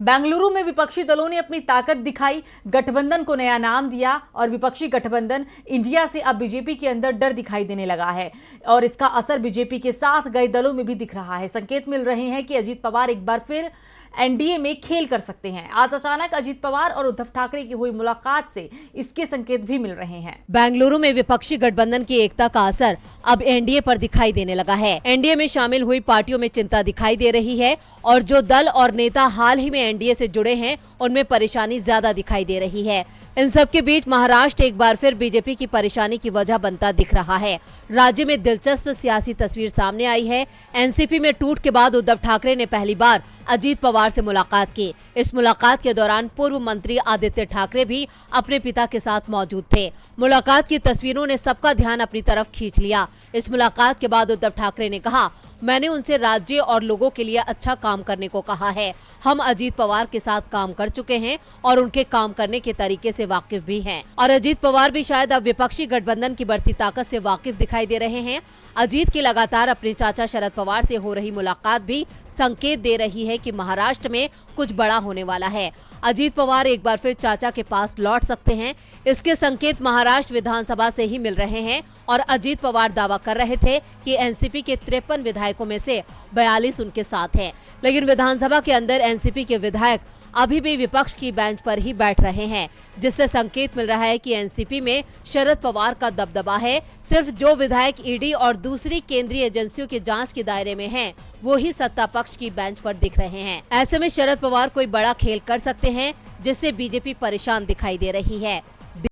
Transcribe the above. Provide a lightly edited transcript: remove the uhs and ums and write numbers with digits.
बेंगलुरु में विपक्षी दलों ने अपनी ताकत दिखाई, गठबंधन को नया नाम दिया और विपक्षी गठबंधन इंडिया से अब बीजेपी के अंदर डर दिखाई देने लगा है और इसका असर बीजेपी के साथ गए दलों में भी दिख रहा है। संकेत मिल रहे हैं कि अजीत पवार एक बार फिर एनडीए में खेल कर सकते हैं। आज अचानक अजीत पवार और उद्धव ठाकरे की हुई मुलाकात से इसके संकेत भी मिल रहे हैं। बेंगलुरु में विपक्षी गठबंधन की एकता का असर अब एनडीए पर दिखाई देने लगा है। एनडीए में शामिल हुई पार्टियों में चिंता दिखाई दे रही है और जो दल और नेता हाल ही में एनडीए से जुड़े हैं उनमें परेशानी ज्यादा दिखाई दे रही है। इन सब के बीच महाराष्ट्र एक बार फिर बीजेपी की परेशानी की वजह बनता दिख रहा है। राज्य में दिलचस्प सियासी तस्वीर सामने आई है। एनसीपी में टूट के बाद उद्धव ठाकरे ने पहली बार अजीत पवार से मुलाकात की। इस मुलाकात के दौरान पूर्व मंत्री आदित्य ठाकरे भी अपने पिता के साथ मौजूद थे। मुलाकात की तस्वीरों ने सबका ध्यान अपनी तरफ खींच लिया। इस मुलाकात के बाद उद्धव ठाकरे ने कहा, मैंने उनसे राज्य और लोगों के लिए अच्छा काम करने को कहा है। हम अजीत पवार के साथ काम कर चुके हैं और उनके काम करने के तरीके से वाकिफ भी हैं। और अजीत पवार भी शायद अब विपक्षी गठबंधन की बढ़ती ताकत से वाकिफ दिखाई दे रहे हैं। अजीत की लगातार अपने चाचा शरद पवार से हो रही मुलाकात भी संकेत दे रही है कि महाराष्ट्र में कुछ बड़ा होने वाला है। अजीत पवार एक बार फिर चाचा के पास लौट सकते हैं। इसके संकेत महाराष्ट्र विधानसभा से ही मिल रहे हैं और अजीत पवार दावा कर रहे थे कि एनसीपी के 53 विधायकों में से 42 उनके साथ हैं। लेकिन विधानसभा के अंदर एनसीपी के विधायक अभी भी विपक्ष की बेंच पर ही बैठ रहे हैं, जिससे संकेत मिल रहा है कि एनसीपी में शरद पवार का दबदबा है। सिर्फ जो विधायक ईडी और दूसरी केंद्रीय एजेंसियों की जांच के दायरे में हैं, वो ही सत्ता पक्ष की बेंच पर दिख रहे हैं। ऐसे में शरद पवार कोई बड़ा खेल कर सकते हैं, जिससे बीजेपी परेशान दिखाई दे रही है।